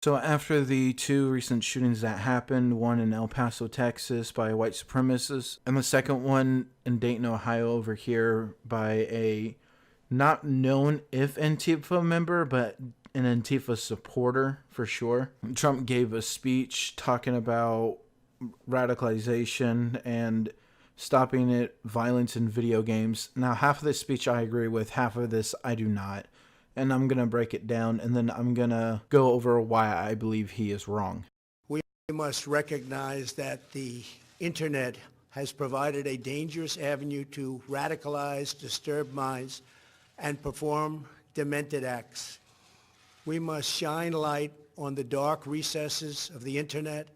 So after the two recent shootings that happened, one in El Paso, Texas by white supremacists, and the second one in Dayton, Ohio over here by a not known if Antifa member, but an Antifa supporter for sure. Trump gave a speech talking about radicalization and stopping it, violence in video games. Now, half of this speech I agree with, half of this I do not. And I'm going to break it down, and then I'm going to go over why I believe he is wrong. We must recognize that the internet has provided a dangerous avenue to radicalize disturbed minds and perform demented acts. We must shine light on the dark recesses of the internet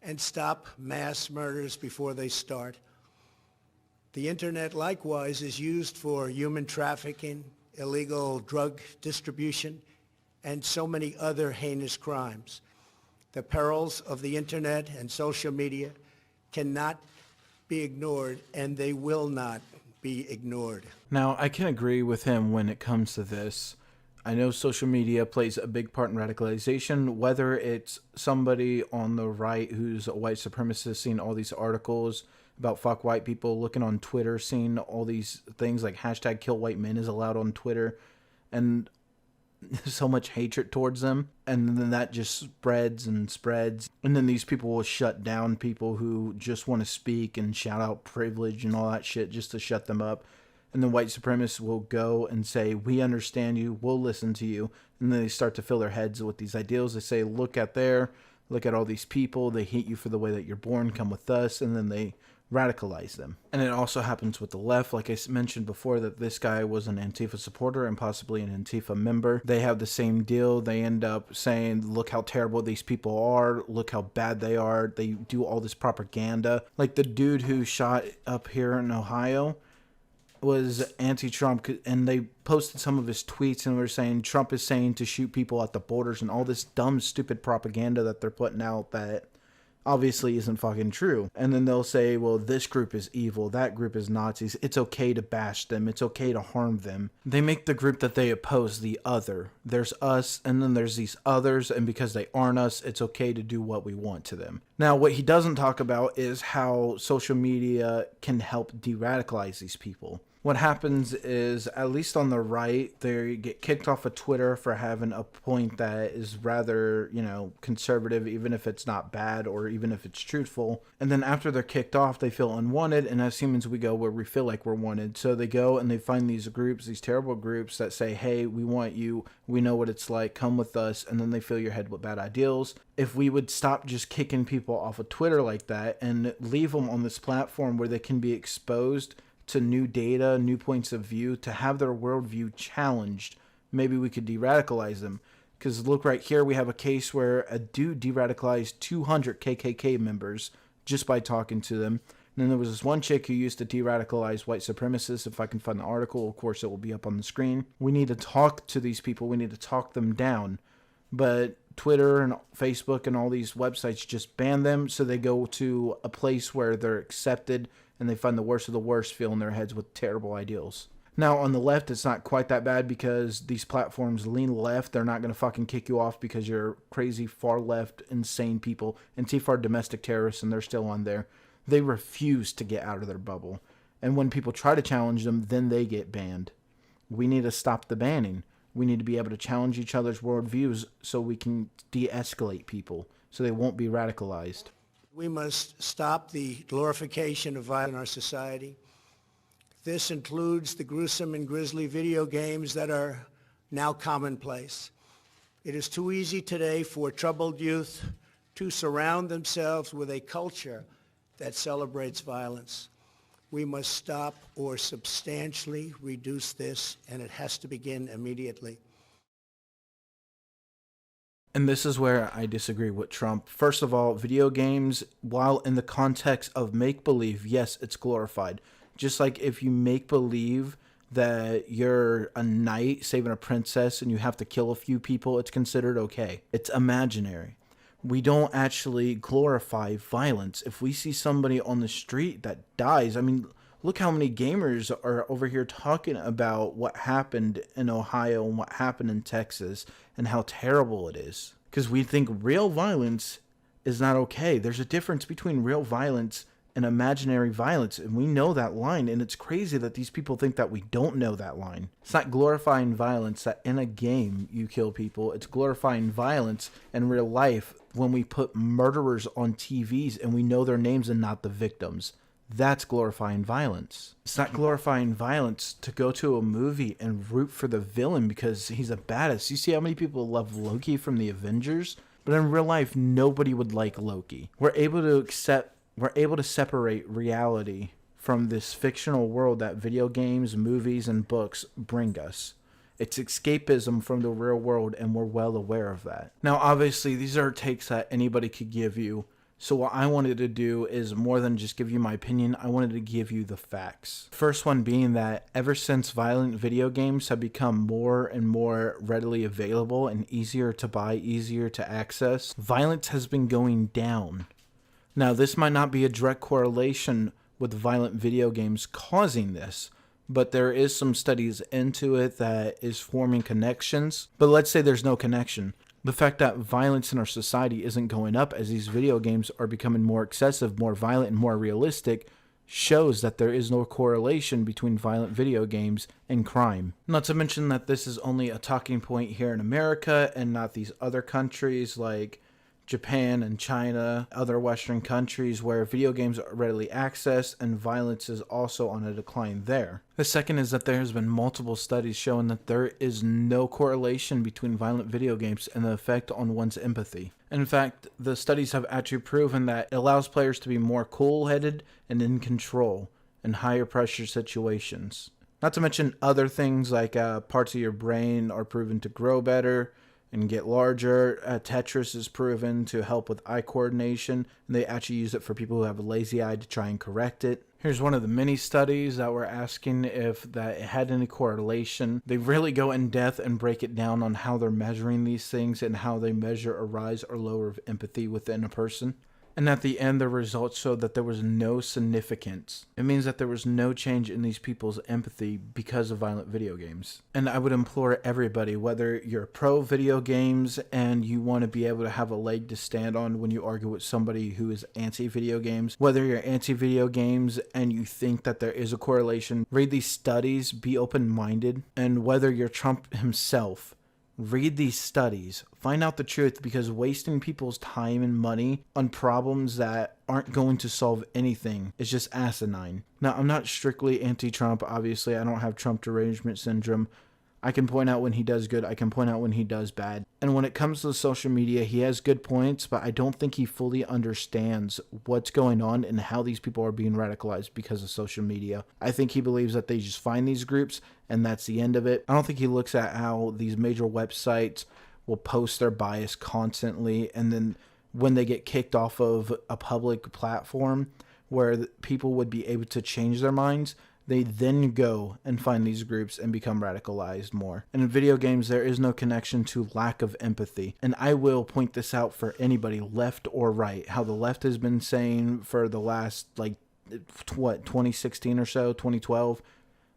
and stop mass murders before they start. The internet likewise is used for human trafficking, illegal drug distribution, and so many other heinous crimes. The perils of the internet and social media cannot be ignored, and they will not be ignored. Now, I can agree with him when it comes to this. I know social media plays a big part in radicalization, whether it's somebody on the right who's a white supremacist seeing all these articles about fuck white people, looking on Twitter, seeing all these things like hashtag kill white men is allowed on Twitter, and so much hatred towards them. And then that just spreads and spreads. And then these people will shut down people who just want to speak and shout out privilege and all that shit just to shut them up. And then white supremacists will go and say, we understand you, we'll listen to you. And then they start to fill their heads with these ideals. They say, look at all these people, they hate you for the way that you're born, come with us. And then they radicalize them. And it also happens with the left. Like I mentioned before, that this guy was an Antifa supporter and possibly an Antifa member. They have the same deal. They end up saying, look how terrible these people are, look how bad they are. They do all this propaganda. Like the dude who shot up here in Ohio was anti-Trump, and they posted some of his tweets and were saying Trump is saying to shoot people at the borders and all this dumb stupid propaganda that they're putting out that obviously isn't fucking true. And then they'll say, well, this group is evil, that group is Nazis, it's okay to bash them, it's okay to harm them. They make the group that they oppose the other. There's us, and then there's these others, and because they aren't us, it's okay to do what we want to them. Now, what he doesn't talk about is how social media can help de-radicalize these people. What happens is, at least on the right, they get kicked off of Twitter for having a point that is rather, conservative, even if it's not bad or even if it's truthful. And then after they're kicked off, they feel unwanted. And as humans, we go where we feel like we're wanted. So they go and they find these groups, these terrible groups that say, hey, we want you. We know what it's like. Come with us. And then they fill your head with bad ideals. If we would stop just kicking people off of Twitter like that and leave them on this platform where they can be exposed to new data, new points of view, to have their worldview challenged, maybe we could de-radicalize them. Because look right here, we have a case where a dude de-radicalized 200 KKK members just by talking to them. And then there was this one chick who used to de-radicalize white supremacists. If I can find the article, of course it will be up on the screen. We need to talk to these people. We need to talk them down. But Twitter and Facebook and all these websites just ban them, so they go to a place where they're accepted and they find the worst of the worst filling their heads with terrible ideals. Now, on the left, it's not quite that bad because these platforms lean left. They're not going to fucking kick you off because you're crazy, far left, insane people. Antifa are domestic terrorists and they're still on there. They refuse to get out of their bubble. And when people try to challenge them, then they get banned. We need to stop the banning. We need to be able to challenge each other's worldviews so we can de-escalate people so they won't be radicalized. We must stop the glorification of violence in our society. This includes the gruesome and grisly video games that are now commonplace. It is too easy today for troubled youth to surround themselves with a culture that celebrates violence. We must stop or substantially reduce this, and it has to begin immediately. And this is where I disagree with Trump. First of all, video games, while in the context of make-believe, yes, it's glorified. Just like if you make believe that you're a knight saving a princess and you have to kill a few people, it's considered okay. It's imaginary. We don't actually glorify violence. If we see somebody on the street that dies, I mean, look how many gamers are over here talking about what happened in Ohio and what happened in Texas and how terrible it is. because we think real violence is not okay. There's a difference between real violence and imaginary violence, and we know that line, and it's crazy that these people think that we don't know that line. It's not glorifying violence that in a game you kill people. It's glorifying violence in real life when we put murderers on TVs and we know their names and not the victims. That's glorifying violence. It's not glorifying violence to go to a movie and root for the villain because he's a badass. You see how many people love Loki from the Avengers? But in real life, nobody would like Loki. We're able to separate reality from this fictional world that video games, movies, and books bring us. It's escapism from the real world, and we're well aware of that. Now, obviously, these are takes that anybody could give you. So what I wanted to do is more than just give you my opinion, I wanted to give you the facts. First one being that ever since violent video games have become more and more readily available and easier to buy, easier to access, violence has been going down. Now, this might not be a direct correlation with violent video games causing this, but there is some studies into it that is forming connections. But let's say there's no connection. The fact that violence in our society isn't going up as these video games are becoming more excessive, more violent, and more realistic shows that there is no correlation between violent video games and crime. Not to mention that this is only a talking point here in America and not these other countries like Japan and China, other Western countries where video games are readily accessed and violence is also on a decline there. The second is that there has been multiple studies showing that there is no correlation between violent video games and the effect on one's empathy. In fact, the studies have actually proven that it allows players to be more cool-headed and in control in higher pressure situations. Not to mention other things like parts of your brain are proven to grow better and get larger. Tetris is proven to help with eye coordination, and they actually use it for people who have a lazy eye to try and correct it. Here's one of the many studies that were asking if that it had any correlation. They really go in depth and break it down on how they're measuring these things and how they measure a rise or lower of empathy within a person. And at the end, the results showed that there was no significance. It means that there was no change in these people's empathy because of violent video games. And I would implore everybody, whether you're pro video games and you want to be able to have a leg to stand on when you argue with somebody who is anti-video games, whether you're anti-video games and you think that there is a correlation, read these studies, be open-minded, and whether you're Trump himself, read these studies, find out the truth, because wasting people's time and money on problems that aren't going to solve anything is just asinine. Now, I'm not strictly anti-Trump. Obviously, I don't have Trump derangement syndrome. I can point out when he does good. I can point out when he does bad. And when it comes to social media, he has good points, but I don't think he fully understands what's going on and how these people are being radicalized because of social media. I think he believes that they just find these groups and that's the end of it. I don't think he looks at how these major websites will post their bias constantly, and then when they get kicked off of a public platform where people would be able to change their minds, they then go and find these groups and become radicalized more. And in video games, there is no connection to lack of empathy. And I will point this out for anybody, left or right, how the left has been saying for the last, 2016 or so, 2012,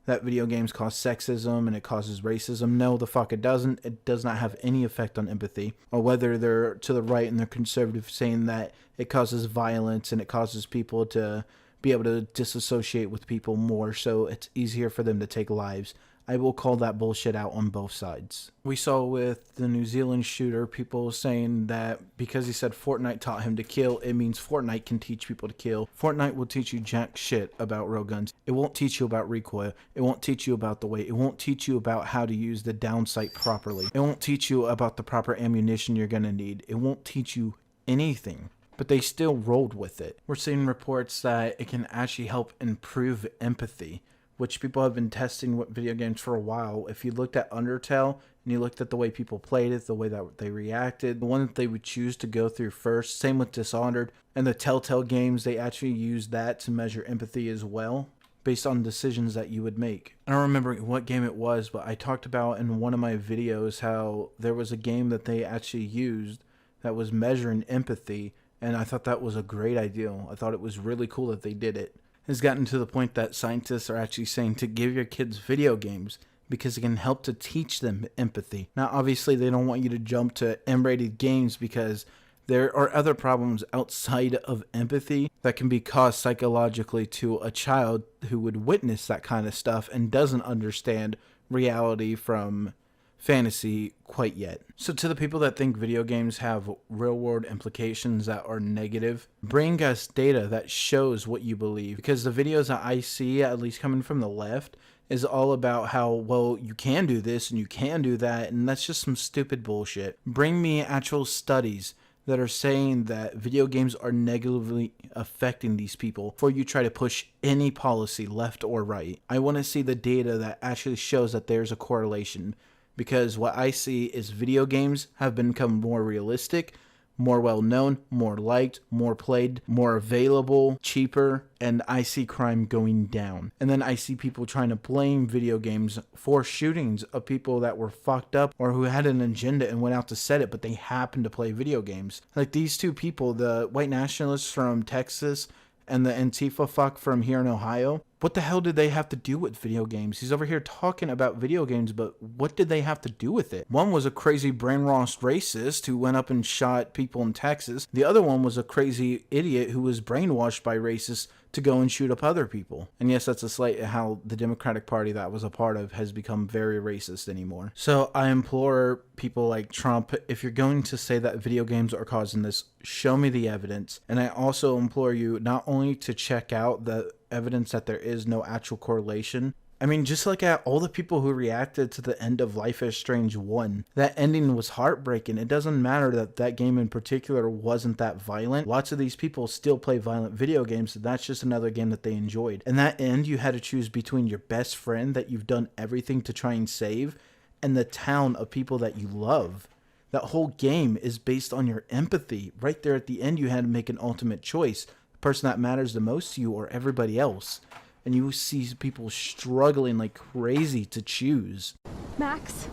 that video games cause sexism and it causes racism. No, the fuck it doesn't. It does not have any effect on empathy. Or whether they're to the right and they're conservative saying that it causes violence and it causes people to be able to disassociate with people more, so it's easier for them to take lives. I will call that bullshit out on both sides. We saw with the New Zealand shooter, people saying that because he said Fortnite taught him to kill, it means Fortnite can teach people to kill. Fortnite will teach you jack shit about railguns. It won't teach you about recoil. It won't teach you about the weight. It won't teach you about how to use the down sight properly. It won't teach you about the proper ammunition you're going to need. It won't teach you anything. But they still rolled with it. We're seeing reports that it can actually help improve empathy, which people have been testing with video games for a while. If you looked at Undertale and you looked at the way people played it, the way that they reacted, the one that they would choose to go through first, same with Dishonored, and the Telltale games, they actually use that to measure empathy as well, based on decisions that you would make. I don't remember what game it was, but I talked about in one of my videos how there was a game that they actually used that was measuring empathy, and I thought that was a great idea. I thought it was really cool that they did it. It's gotten to the point that scientists are actually saying to give your kids video games because it can help to teach them empathy. Now, obviously, they don't want you to jump to M-rated games because there are other problems outside of empathy that can be caused psychologically to a child who would witness that kind of stuff and doesn't understand reality from fantasy quite yet. So to the people that think video games have real world implications that are negative, bring us data that shows what you believe, because the videos that I see, at least coming from the left, is all about how, well, you can do this and you can do that, and that's just some stupid bullshit. Bring me actual studies that are saying that video games are negatively affecting these people before you try to push any policy left or right. I want to see the data that actually shows that there's a correlation, because what I see is video games have become more realistic, more well-known, more liked, more played, more available, cheaper, and I see crime going down. And then I see people trying to blame video games for shootings of people that were fucked up or who had an agenda and went out to set it, but they happened to play video games. Like these two people, the white nationalists from Texas and the Antifa fuck from here in Ohio, what the hell did they have to do with video games? He's over here talking about video games, but what did they have to do with it? One was a crazy brainwashed racist who went up and shot people in Texas. The other one was a crazy idiot who was brainwashed by racists to go and shoot up other people. And yes, that's a slight how the Democratic Party that I was a part of has become very racist anymore. So I implore people like Trump, if you're going to say that video games are causing this, show me the evidence. And I also implore you not only to check out the evidence that there is no actual correlation. I mean, just look at all the people who reacted to the end of Life is Strange 1. That ending was heartbreaking. It doesn't matter that that game in particular wasn't that violent. Lots of these people still play violent video games, and that's just another game that they enjoyed. In that end, you had to choose between your best friend that you've done everything to try and save and the town of people that you love. That whole game is based on your empathy. Right there at the end, you had to make an ultimate choice. The person that matters the most to you or everybody else. And you see people struggling like crazy to choose. Max,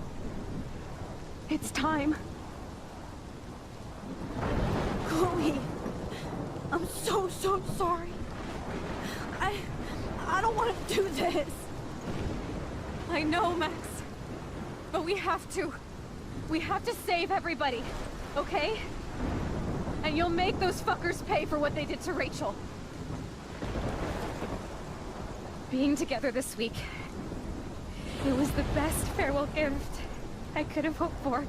it's time. Chloe, I'm so sorry. I don't want to do this. I know, Max, but we have to. We have to save everybody, okay? And you'll make those fuckers pay for what they did to Rachel. Being together this week, it was the best farewell gift I could have hoped for.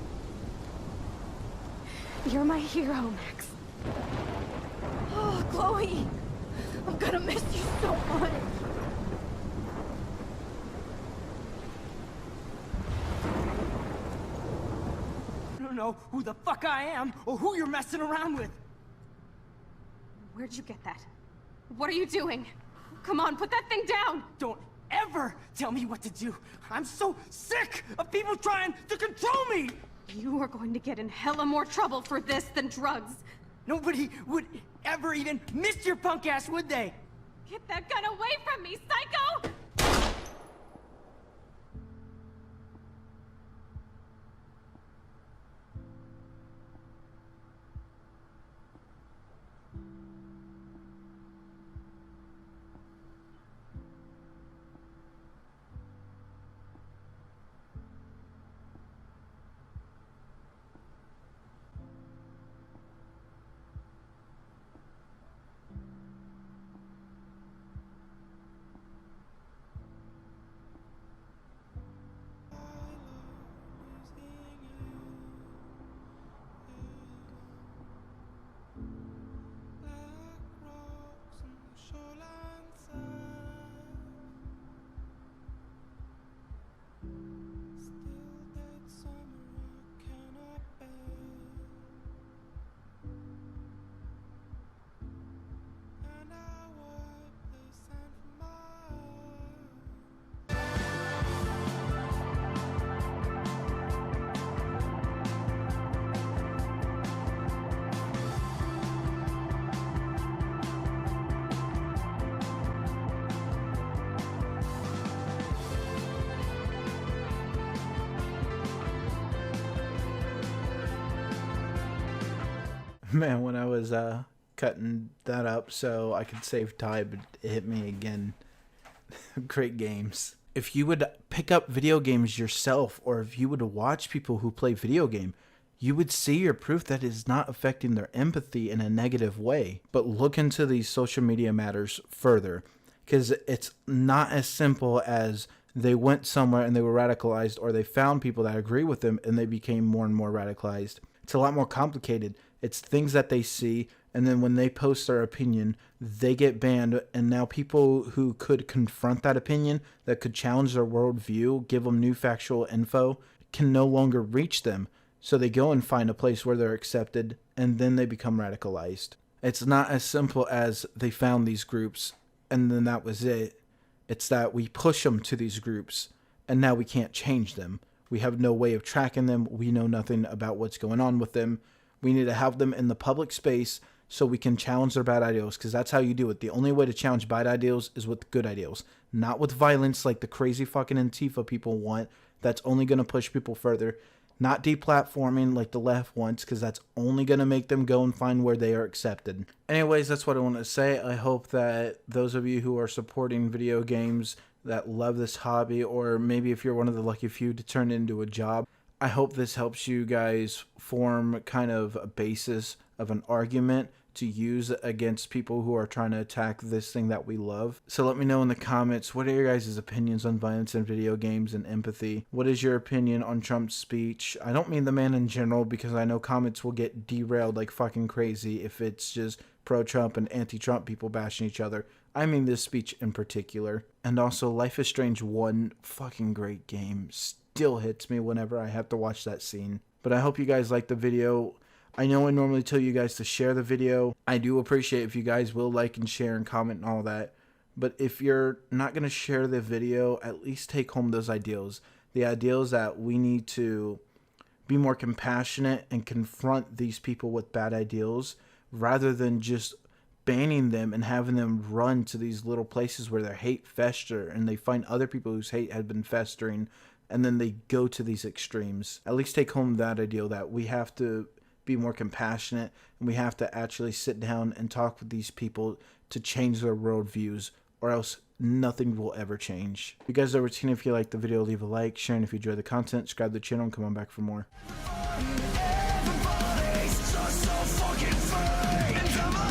You're my hero, Max. Oh, Chloe, I'm gonna miss you so much. I don't know who the fuck I am or who you're messing around with. Where'd you get that? What are you doing? Come on, put that thing down! Don't ever tell me what to do. I'm so sick of people trying to control me! You are going to get in hella more trouble for this than drugs. Nobody would ever even miss your punk ass, would they? Get that gun away from me, psycho! Man, when I was cutting that up so I could save time, it hit me again. Great games. If you would pick up video games yourself, or if you would watch people who play video game, you would see your proof that it is not affecting their empathy in a negative way. But look into these social media matters further, because it's not as simple as they went somewhere and they were radicalized, or they found people that agree with them and they became more and more radicalized. It's a lot more complicated. It's things that they see, and then when they post their opinion, they get banned, and now people who could confront that opinion, that could challenge their worldview, give them new factual info, can no longer reach them. So they go and find a place where they're accepted, and then they become radicalized. It's not as simple as they found these groups, and then that was it. It's that we push them to these groups, and now we can't change them. We have no way of tracking them. We know nothing about what's going on with them. We need to have them in the public space so we can challenge their bad ideals, because that's how you do it. The only way to challenge bad ideals is with good ideals, not with violence like the crazy fucking Antifa people want. That's only going to push people further. Not deplatforming like the left wants, because that's only going to make them go and find where they are accepted. Anyways, that's what I want to say. I hope that those of you who are supporting video games, that love this hobby, or maybe if you're one of the lucky few to turn it into a job, I hope this helps you guys form kind of a basis of an argument to use against people who are trying to attack this thing that we love. So let me know in the comments, what are your guys' opinions on violence in video games and empathy? What is your opinion on Trump's speech? I don't mean the man in general, because I know comments will get derailed like fucking crazy if it's just pro-Trump and anti-Trump people bashing each other. I mean this speech in particular. And also, Life is Strange 1, fucking great game. Still hits me whenever I have to watch that scene. But I hope you guys liked the video. I know I normally tell you guys to share the video. I do appreciate if you guys will like and share and comment and all that. But if you're not going to share the video, at least take home those ideals. The ideals that we need to be more compassionate and confront these people with bad ideals, rather than just banning them and having them run to these little places where their hate fester, and they find other people whose hate had been festering, and then they go to these extremes. At least take home that ideal, that we have to be more compassionate, and we have to actually sit down and talk with these people to change their worldviews, or else nothing will ever change. If you guys are routine, if you like the video, leave a like, share, and if you enjoy the content, subscribe to the channel and come on back for more. Everybody's just so fucking fake.